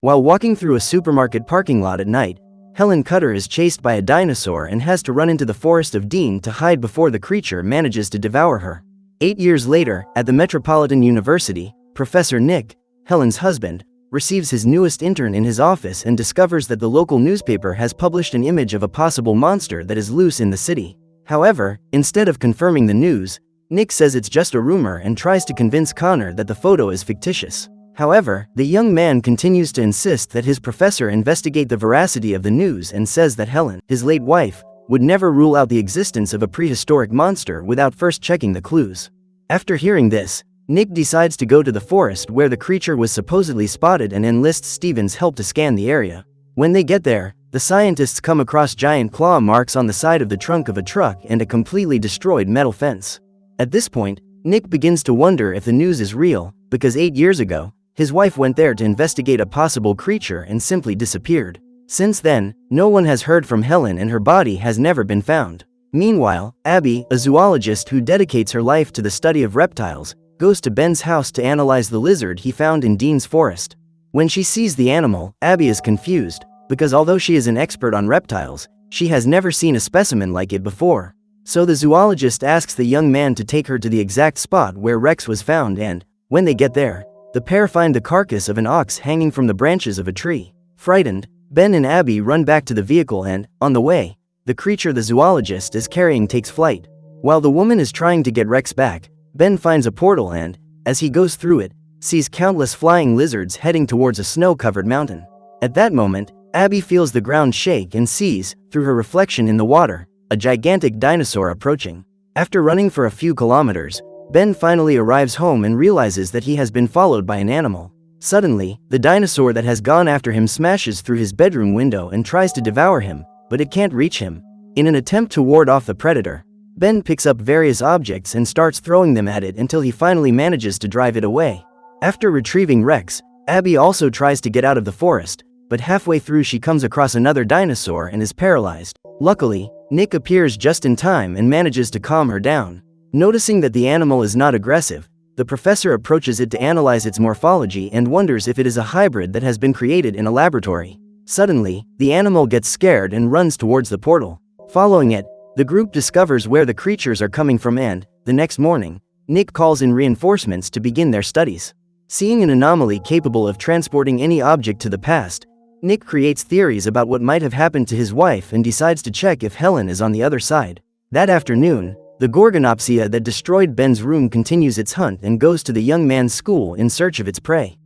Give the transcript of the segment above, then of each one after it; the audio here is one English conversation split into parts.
While walking through a supermarket parking lot at night, Helen Cutter is chased by a dinosaur and has to run into the Forest of Dean to hide before the creature manages to devour her. 8 years later, at the Metropolitan University, Professor Nick, Helen's husband, receives his newest intern in his office and discovers that the local newspaper has published an image of a possible monster that is loose in the city. However, instead of confirming the news, Nick says it's just a rumor and tries to convince Connor that the photo is fictitious. However, the young man continues to insist that his professor investigate the veracity of the news and says that Helen, his late wife, would never rule out the existence of a prehistoric monster without first checking the clues. After hearing this, Nick decides to go to the forest where the creature was supposedly spotted and enlists Steven's help to scan the area. When they get there, the scientists come across giant claw marks on the side of the trunk of a truck and a completely destroyed metal fence. At this point, Nick begins to wonder if the news is real, because 8 years ago, his wife went there to investigate a possible creature and simply disappeared. Since then, no one has heard from Helen and her body has never been found. Meanwhile, Abby, a zoologist who dedicates her life to the study of reptiles, goes to Ben's house to analyze the lizard he found in Dean's forest. When she sees the animal, Abby is confused, because although she is an expert on reptiles, she has never seen a specimen like it before. So the zoologist asks the young man to take her to the exact spot where Rex was found and, when they get there, the pair find the carcass of an ox hanging from the branches of a tree. Frightened, Ben and Abby run back to the vehicle and, on the way, the creature the zoologist is carrying takes flight. While the woman is trying to get Rex back, Ben finds a portal and, as he goes through it, sees countless flying lizards heading towards a snow-covered mountain. At that moment, Abby feels the ground shake and sees, through her reflection in the water, a gigantic dinosaur approaching. After running for a few kilometers, Ben finally arrives home and realizes that he has been followed by an animal. Suddenly, the dinosaur that has gone after him smashes through his bedroom window and tries to devour him, but it can't reach him. In an attempt to ward off the predator, Ben picks up various objects and starts throwing them at it until he finally manages to drive it away. After retrieving Rex, Abby also tries to get out of the forest, but halfway through she comes across another dinosaur and is paralyzed. Luckily, Nick appears just in time and manages to calm her down. Noticing that the animal is not aggressive, the professor approaches it to analyze its morphology and wonders if it is a hybrid that has been created in a laboratory. Suddenly, the animal gets scared and runs towards the portal. Following it, the group discovers where the creatures are coming from and, the next morning, Nick calls in reinforcements to begin their studies. Seeing an anomaly capable of transporting any object to the past, Nick creates theories about what might have happened to his wife and decides to check if Helen is on the other side. That afternoon, the Gorgonopsia that destroyed Ben's room continues its hunt and goes to the young man's school in search of its prey.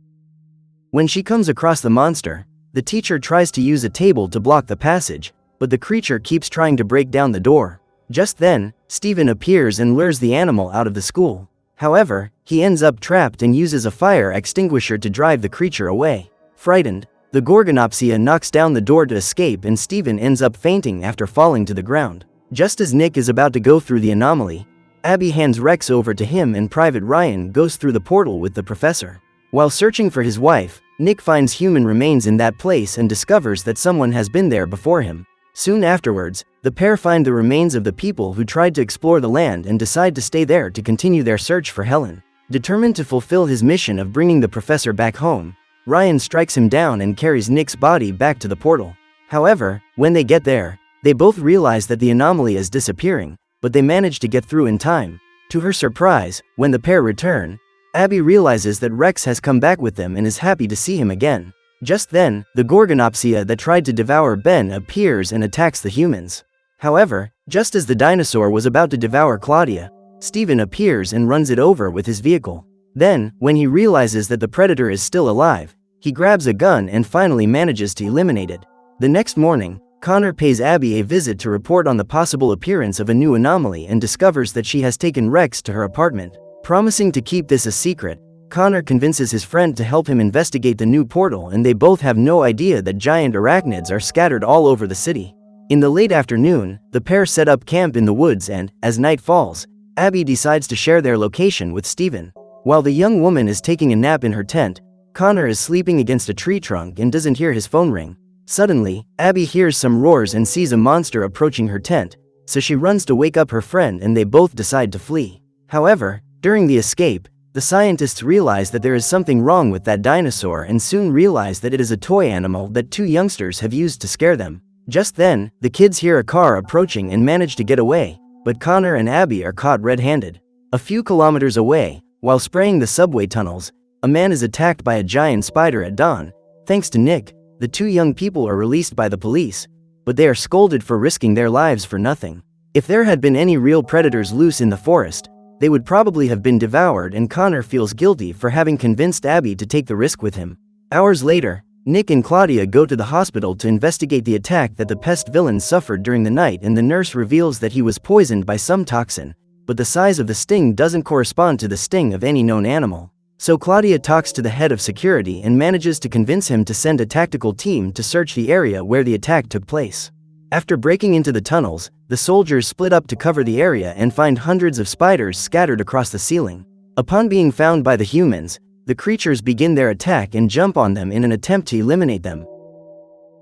When she comes across the monster, the teacher tries to use a table to block the passage, but the creature keeps trying to break down the door. Just then, Steven appears and lures the animal out of the school. However, he ends up trapped and uses a fire extinguisher to drive the creature away. Frightened, the Gorgonopsia knocks down the door to escape and Steven ends up fainting after falling to the ground. Just as Nick is about to go through the anomaly, Abby hands Rex over to him and Private Ryan goes through the portal with the professor. While searching for his wife, Nick finds human remains in that place and discovers that someone has been there before him. Soon afterwards, the pair find the remains of the people who tried to explore the land and decide to stay there to continue their search for Helen. Determined to fulfill his mission of bringing the professor back home, Ryan strikes him down and carries Nick's body back to the portal. However, when they get there, they both realize that the anomaly is disappearing, but they manage to get through in time. To her surprise, when the pair return, Abby realizes that Rex has come back with them and is happy to see him again. Just then, the Gorgonopsia that tried to devour Ben appears and attacks the humans. However, just as the dinosaur was about to devour Claudia, Steven appears and runs it over with his vehicle. Then, when he realizes that the predator is still alive, he grabs a gun and finally manages to eliminate it. The next morning, Connor pays Abby a visit to report on the possible appearance of a new anomaly and discovers that she has taken Rex to her apartment. Promising to keep this a secret, Connor convinces his friend to help him investigate the new portal and they both have no idea that giant arachnids are scattered all over the city. In the late afternoon, the pair set up camp in the woods and, as night falls, Abby decides to share their location with Steven. While the young woman is taking a nap in her tent, Connor is sleeping against a tree trunk and doesn't hear his phone ring. Suddenly, Abby hears some roars and sees a monster approaching her tent, so she runs to wake up her friend and they both decide to flee. However, during the escape, The scientists realize that there is something wrong with that dinosaur and soon realize that it is a toy animal that two youngsters have used to scare them. Just then, the kids hear a car approaching and manage to get away, but Connor and Abby are caught red-handed. A few kilometers away, while spraying the subway tunnels, a man is attacked by a giant spider at dawn. Thanks to Nick, the two young people are released by the police, but they are scolded for risking their lives for nothing. If there had been any real predators loose in the forest, they would probably have been devoured, and Connor feels guilty for having convinced Abby to take the risk with him. Hours later, Nick and Claudia go to the hospital to investigate the attack that the pest villain suffered during the night, and the nurse reveals that he was poisoned by some toxin, but the size of the sting doesn't correspond to the sting of any known animal. So Claudia talks to the head of security and manages to convince him to send a tactical team to search the area where the attack took place. After breaking into the tunnels, the soldiers split up to cover the area and find hundreds of spiders scattered across the ceiling. Upon being found by the humans, the creatures begin their attack and jump on them in an attempt to eliminate them.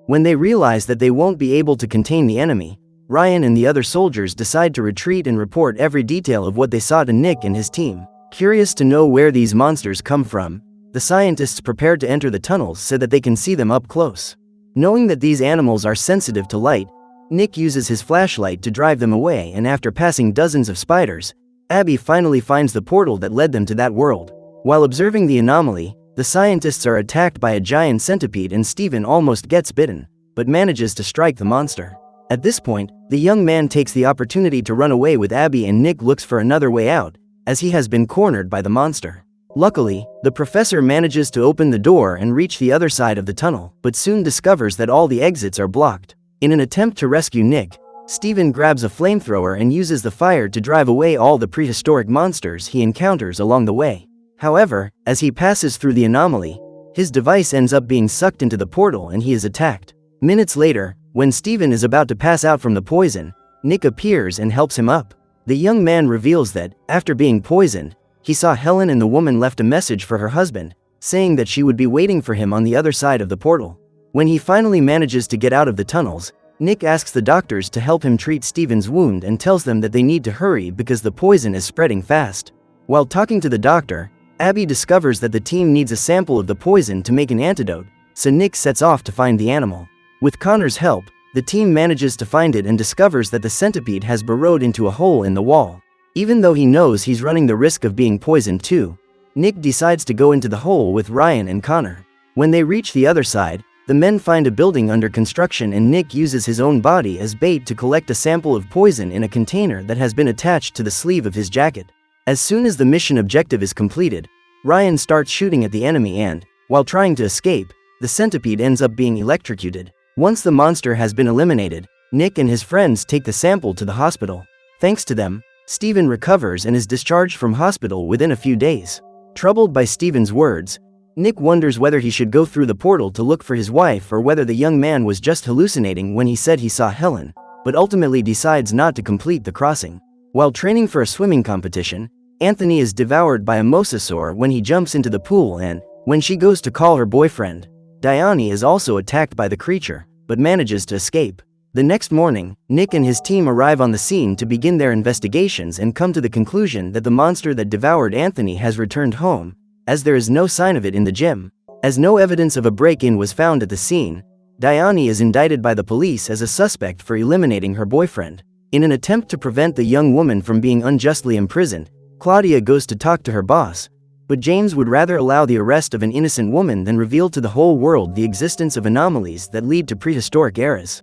When they realize that they won't be able to contain the enemy, Ryan and the other soldiers decide to retreat and report every detail of what they saw to Nick and his team. Curious to know where these monsters come from, the scientists prepared to enter the tunnels so that they can see them up close. Knowing that these animals are sensitive to light, Nick uses his flashlight to drive them away, and after passing dozens of spiders, Abby finally finds the portal that led them to that world. While observing the anomaly, the scientists are attacked by a giant centipede and Steven almost gets bitten, but manages to strike the monster. At this point, the young man takes the opportunity to run away with Abby, and Nick looks for another way out, as he has been cornered by the monster. Luckily, the professor manages to open the door and reach the other side of the tunnel, but soon discovers that all the exits are blocked. In an attempt to rescue Nick, Steven grabs a flamethrower and uses the fire to drive away all the prehistoric monsters he encounters along the way. However, as he passes through the anomaly, his device ends up being sucked into the portal and he is attacked. Minutes later, when Steven is about to pass out from the poison, Nick appears and helps him up. The young man reveals that, after being poisoned, he saw Helen and the woman left a message for her husband, saying that she would be waiting for him on the other side of the portal. When he finally manages to get out of the tunnels, Nick asks the doctors to help him treat Steven's wound and tells them that they need to hurry because the poison is spreading fast. While talking to the doctor, Abby discovers that the team needs a sample of the poison to make an antidote, so Nick sets off to find the animal. With Connor's help, the team manages to find it and discovers that the centipede has burrowed into a hole in the wall. Even though he knows he's running the risk of being poisoned too, Nick decides to go into the hole with Ryan and Connor. When they reach the other side, the men find a building under construction, and Nick uses his own body as bait to collect a sample of poison in a container that has been attached to the sleeve of his jacket. As soon as the mission objective is completed, Ryan starts shooting at the enemy and, while trying to escape, the centipede ends up being electrocuted. Once the monster has been eliminated, Nick and his friends take the sample to the hospital. Thanks to them, Steven recovers and is discharged from hospital within a few days. Troubled by Steven's words, Nick wonders whether he should go through the portal to look for his wife or whether the young man was just hallucinating when he said he saw Helen, but ultimately decides not to complete the crossing. While training for a swimming competition, Anthony is devoured by a Mosasaur when he jumps into the pool, and, when she goes to call her boyfriend, Dione is also attacked by the creature, but manages to escape. The next morning, Nick and his team arrive on the scene to begin their investigations and come to the conclusion that the monster that devoured Anthony has returned home, as there is no sign of it in the gym. As no evidence of a break-in was found at the scene, Dione is indicted by the police as a suspect for eliminating her boyfriend. In an attempt to prevent the young woman from being unjustly imprisoned, Claudia goes to talk to her boss, but James would rather allow the arrest of an innocent woman than reveal to the whole world the existence of anomalies that lead to prehistoric eras.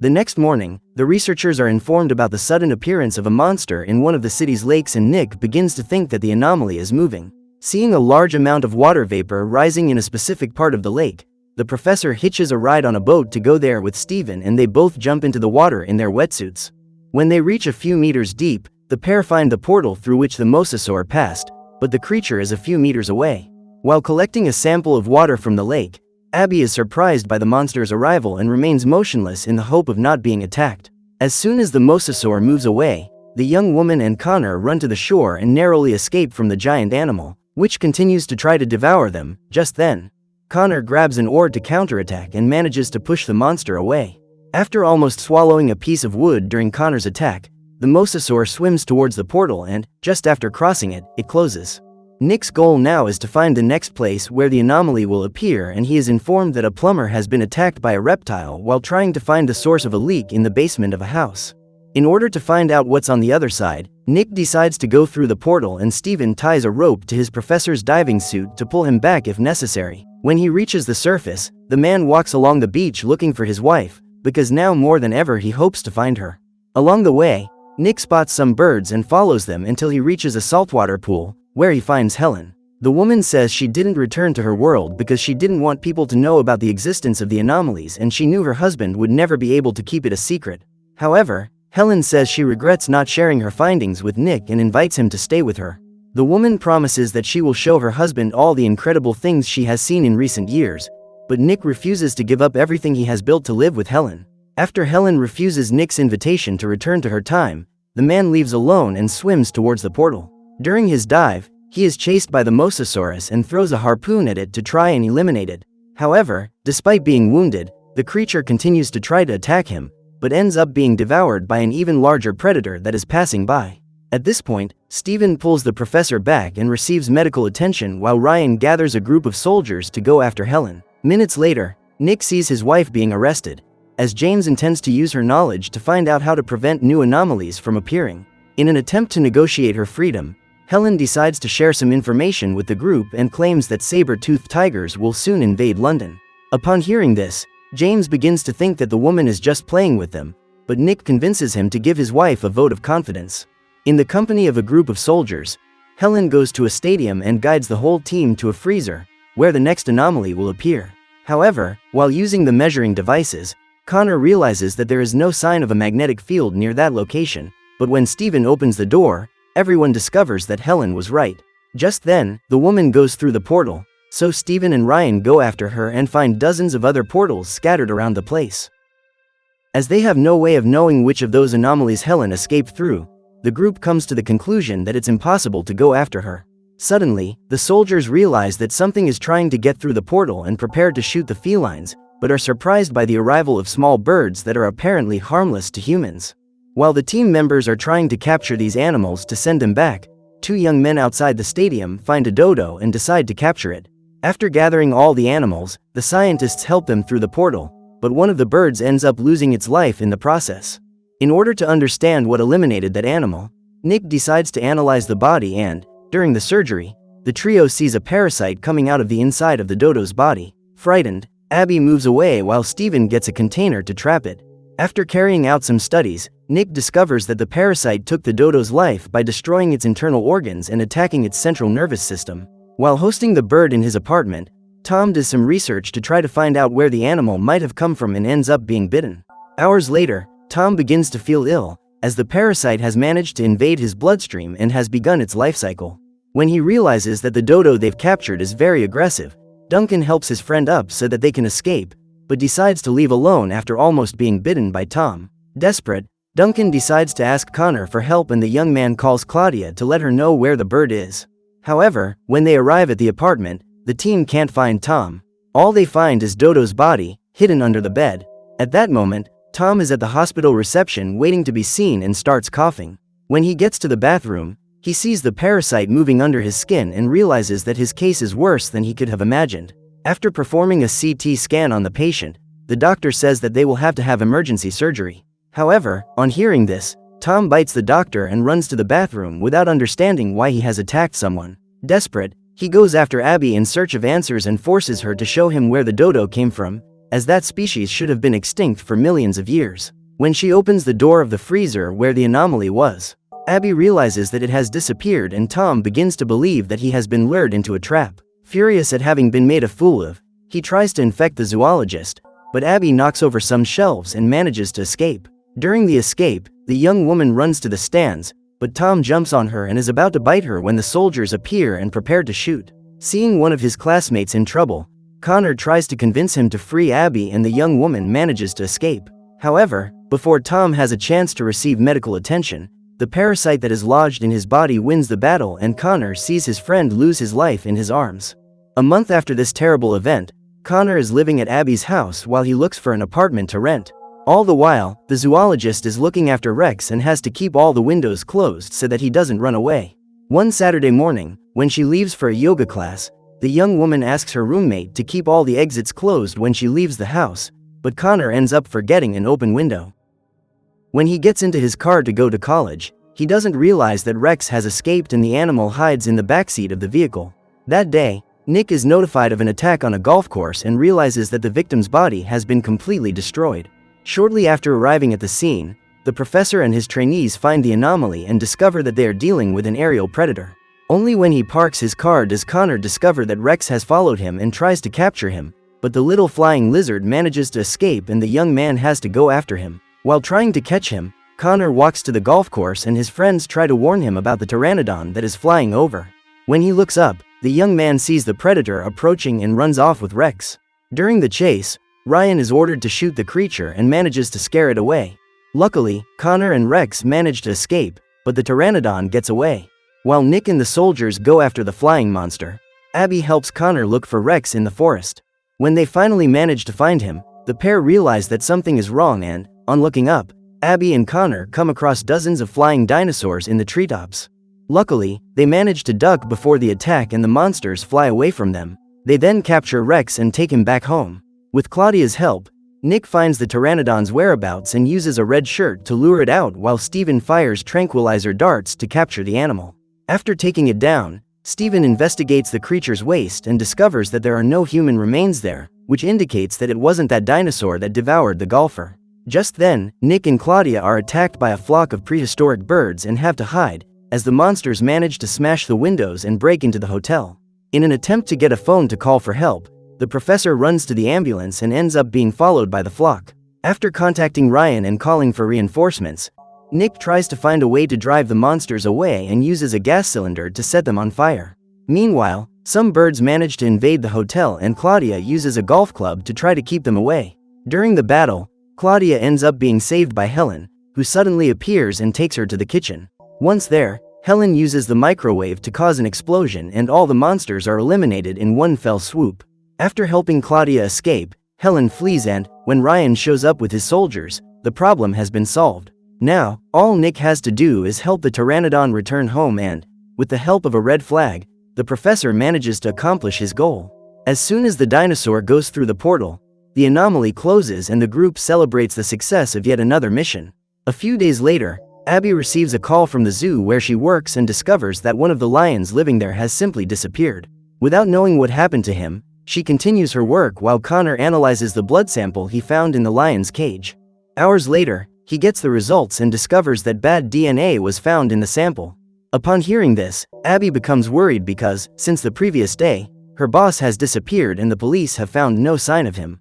The next morning, the researchers are informed about the sudden appearance of a monster in one of the city's lakes, and Nick begins to think that the anomaly is moving. Seeing a large amount of water vapor rising in a specific part of the lake, the professor hitches a ride on a boat to go there with Steven, and they both jump into the water in their wetsuits. When they reach a few meters deep, the pair find the portal through which the Mosasaur passed, but the creature is a few meters away. While collecting a sample of water from the lake, Abby is surprised by the monster's arrival and remains motionless in the hope of not being attacked. As soon as the Mosasaur moves away, the young woman and Connor run to the shore and narrowly escape from the giant animal, which continues to try to devour them. Just then, Connor grabs an oar to counterattack and manages to push the monster away. After almost swallowing a piece of wood during Connor's attack, the Mosasaur swims towards the portal and, just after crossing it, it closes. Nick's goal now is to find the next place where the anomaly will appear, and he is informed that a plumber has been attacked by a reptile while trying to find the source of a leak in the basement of a house. In order to find out what's on the other side, Nick decides to go through the portal, and Steven ties a rope to his professor's diving suit to pull him back if necessary. When he reaches the surface, the man walks along the beach looking for his wife, because now more than ever he hopes to find her. Along the way, Nick spots some birds and follows them until he reaches a saltwater pool, where he finds Helen. The woman says she didn't return to her world because she didn't want people to know about the existence of the anomalies, and she knew her husband would never be able to keep it a secret. However, Helen says she regrets not sharing her findings with Nick and invites him to stay with her. The woman promises that she will show her husband all the incredible things she has seen in recent years, but Nick refuses to give up everything he has built to live with Helen. After Helen refuses Nick's invitation to return to her time, the man leaves alone and swims towards the portal. During his dive, he is chased by the Mosasaur and throws a harpoon at it to try and eliminate it. However, despite being wounded, the creature continues to try to attack him, but ends up being devoured by an even larger predator that is passing by. At this point, Steven pulls the professor back and receives medical attention while Ryan gathers a group of soldiers to go after Helen. Minutes later, Nick sees his wife being arrested, as James intends to use her knowledge to find out how to prevent new anomalies from appearing. In an attempt to negotiate her freedom, Helen decides to share some information with the group and claims that saber-toothed tigers will soon invade London. Upon hearing this, James begins to think that the woman is just playing with them, but Nick convinces him to give his wife a vote of confidence. In the company of a group of soldiers, Helen goes to a stadium and guides the whole team to a freezer, where the next anomaly will appear. However, while using the measuring devices, Connor realizes that there is no sign of a magnetic field near that location, but when Steven opens the door, everyone discovers that Helen was right. Just then, the woman goes through the portal, so Steven and Ryan go after her and find dozens of other portals scattered around the place. As they have no way of knowing which of those anomalies Helen escaped through, the group comes to the conclusion that it's impossible to go after her. Suddenly, the soldiers realize that something is trying to get through the portal and prepare to shoot the felines, but are surprised by the arrival of small birds that are apparently harmless to humans. While the team members are trying to capture these animals to send them back, two young men outside the stadium find a dodo and decide to capture it. After gathering all the animals, the scientists help them through the portal, but one of the birds ends up losing its life in the process. In order to understand what eliminated that animal, Nick decides to analyze the body and, during the surgery, the trio sees a parasite coming out of the inside of the dodo's body. Frightened, Abby moves away while Steven gets a container to trap it. After carrying out some studies, Nick discovers that the parasite took the dodo's life by destroying its internal organs and attacking its central nervous system. While hosting the bird in his apartment, Tom does some research to try to find out where the animal might have come from and ends up being bitten. Hours later, Tom begins to feel ill, as the parasite has managed to invade his bloodstream and has begun its life cycle. When he realizes that the dodo they've captured is very aggressive, Duncan helps his friend up so that they can escape, but decides to leave alone after almost being bitten by Tom. Desperate, Duncan decides to ask Connor for help, and the young man calls Claudia to let her know where the bird is. However, when they arrive at the apartment, the team can't find Tom. All they find is Dodo's body, hidden under the bed. At that moment, Tom is at the hospital reception waiting to be seen and starts coughing. When he gets to the bathroom, he sees the parasite moving under his skin and realizes that his case is worse than he could have imagined. After performing a CT scan on the patient, the doctor says that they will have to have emergency surgery. However, on hearing this, Tom bites the doctor and runs to the bathroom without understanding why he has attacked someone. Desperate, he goes after Abby in search of answers and forces her to show him where the dodo came from, as that species should have been extinct for millions of years. When she opens the door of the freezer where the anomaly was, Abby realizes that it has disappeared, and Tom begins to believe that he has been lured into a trap. Furious at having been made a fool of, he tries to infect the zoologist, but Abby knocks over some shelves and manages to escape. During the escape, the young woman runs to the stands, but Tom jumps on her and is about to bite her when the soldiers appear and prepare to shoot. Seeing one of his classmates in trouble, Connor tries to convince him to free Abby, and the young woman manages to escape. However, before Tom has a chance to receive medical attention, the parasite that is lodged in his body wins the battle, and Connor sees his friend lose his life in his arms. A month after this terrible event, Connor is living at Abby's house while he looks for an apartment to rent. All the while, the zoologist is looking after Rex and has to keep all the windows closed so that he doesn't run away. One Saturday morning, when she leaves for a yoga class, the young woman asks her roommate to keep all the exits closed when she leaves the house, but Connor ends up forgetting an open window. When he gets into his car to go to college, he doesn't realize that Rex has escaped and the animal hides in the backseat of the vehicle. That day, Nick is notified of an attack on a golf course and realizes that the victim's body has been completely destroyed. Shortly after arriving at the scene, the professor and his trainees find the anomaly and discover that they are dealing with an aerial predator. Only when he parks his car does Connor discover that Rex has followed him and tries to capture him, but the little flying lizard manages to escape and the young man has to go after him. While trying to catch him, Connor walks to the golf course and his friends try to warn him about the pteranodon that is flying over. When he looks up, the young man sees the predator approaching and runs off with Rex. During the chase, Ryan is ordered to shoot the creature and manages to scare it away. Luckily, Connor and Rex manage to escape, but the pteranodon gets away. While Nick and the soldiers go after the flying monster, Abby helps Connor look for Rex in the forest. When they finally manage to find him, the pair realize that something is wrong and, on looking up, Abby and Connor come across dozens of flying dinosaurs in the treetops. Luckily, they manage to duck before the attack and the monsters fly away from them. They then capture Rex and take him back home. With Claudia's help, Nick finds the pteranodon's whereabouts and uses a red shirt to lure it out while Steven fires tranquilizer darts to capture the animal. After taking it down, Steven investigates the creature's waist and discovers that there are no human remains there, which indicates that it wasn't that dinosaur that devoured the golfer. Just then, Nick and Claudia are attacked by a flock of prehistoric birds and have to hide, as the monsters manage to smash the windows and break into the hotel. In an attempt to get a phone to call for help, the professor runs to the ambulance and ends up being followed by the flock. After contacting Ryan and calling for reinforcements, Nick tries to find a way to drive the monsters away and uses a gas cylinder to set them on fire. Meanwhile, some birds manage to invade the hotel and Claudia uses a golf club to try to keep them away. During the battle, Claudia ends up being saved by Helen, who suddenly appears and takes her to the kitchen. Once there, Helen uses the microwave to cause an explosion and all the monsters are eliminated in one fell swoop. After helping Claudia escape, Helen flees and, when Ryan shows up with his soldiers, the problem has been solved. Now, all Nick has to do is help the pteranodon return home and, with the help of a red flag, the professor manages to accomplish his goal. As soon as the dinosaur goes through the portal, the anomaly closes and the group celebrates the success of yet another mission. A few days later, Abby receives a call from the zoo where she works and discovers that one of the lions living there has simply disappeared. Without knowing what happened to him, she continues her work while Connor analyzes the blood sample he found in the lion's cage. Hours later, he gets the results and discovers that bad DNA was found in the sample. Upon hearing this, Abby becomes worried because, since the previous day, her boss has disappeared and the police have found no sign of him.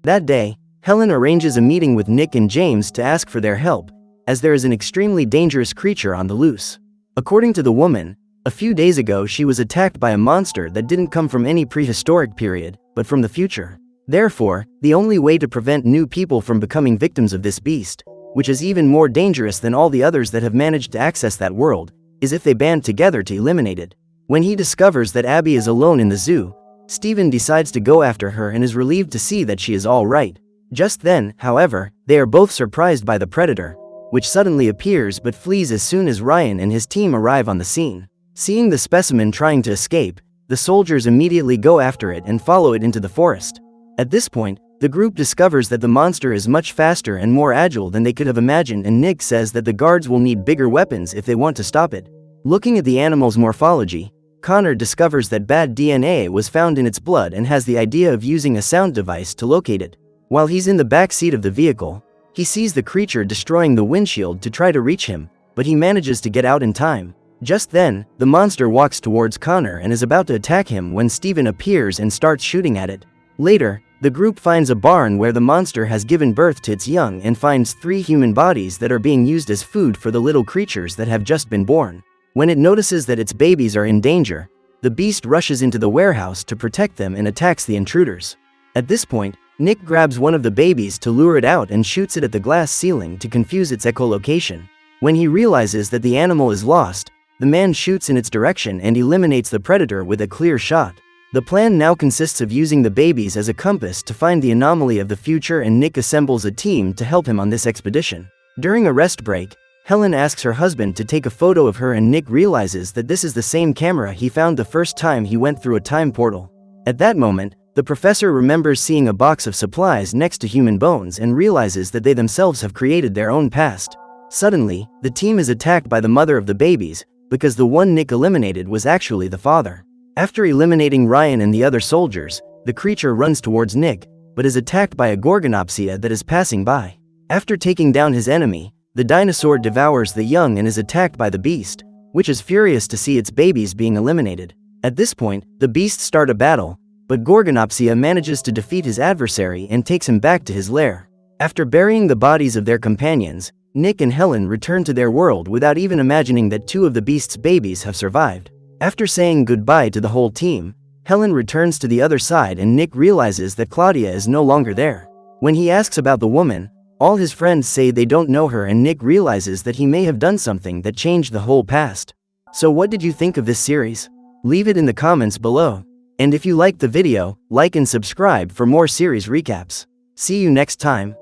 That day, Helen arranges a meeting with Nick and James to ask for their help, as there is an extremely dangerous creature on the loose. According to the woman, a few days ago she was attacked by a monster that didn't come from any prehistoric period, but from the future. Therefore, the only way to prevent new people from becoming victims of this beast, which is even more dangerous than all the others that have managed to access that world, is if they band together to eliminate it. When he discovers that Abby is alone in the zoo, Steven decides to go after her and is relieved to see that she is all right. Just then, however, they are both surprised by the predator, which suddenly appears but flees as soon as Ryan and his team arrive on the scene. Seeing the specimen trying to escape, the soldiers immediately go after it and follow it into the forest. At this point, the group discovers that the monster is much faster and more agile than they could have imagined, and Nick says that the guards will need bigger weapons if they want to stop it. Looking at the animal's morphology, Connor discovers that bad DNA was found in its blood and has the idea of using a sound device to locate it. While he's in the back seat of the vehicle, he sees the creature destroying the windshield to try to reach him, but he manages to get out in time. Just then, the monster walks towards Connor and is about to attack him when Steven appears and starts shooting at it. Later, the group finds a barn where the monster has given birth to its young and finds 3 human bodies that are being used as food for the little creatures that have just been born. When it notices that its babies are in danger, the beast rushes into the warehouse to protect them and attacks the intruders. At this point, Nick grabs one of the babies to lure it out and shoots it at the glass ceiling to confuse its echolocation. When he realizes that the animal is lost, the man shoots in its direction and eliminates the predator with a clear shot. The plan now consists of using the babies as a compass to find the anomaly of the future, and Nick assembles a team to help him on this expedition. During a rest break, Helen asks her husband to take a photo of her and Nick realizes that this is the same camera he found the first time he went through a time portal. At that moment, the professor remembers seeing a box of supplies next to human bones and realizes that they themselves have created their own past. Suddenly, the team is attacked by the mother of the babies, because the one Nick eliminated was actually the father. After eliminating Ryan and the other soldiers, the creature runs towards Nick, but is attacked by a Gorgonopsia that is passing by. After taking down his enemy, the dinosaur devours the young and is attacked by the beast, which is furious to see its babies being eliminated. At this point, the beasts start a battle, but Gorgonopsia manages to defeat his adversary and takes him back to his lair. After burying the bodies of their companions, Nick and Helen return to their world without even imagining that two of the beast's babies have survived. After saying goodbye to the whole team, Helen returns to the other side and Nick realizes that Claudia is no longer there. When he asks about the woman, all his friends say they don't know her and Nick realizes that he may have done something that changed the whole past. So what did you think of this series? Leave it in the comments below. And if you liked the video, like and subscribe for more series recaps. See you next time.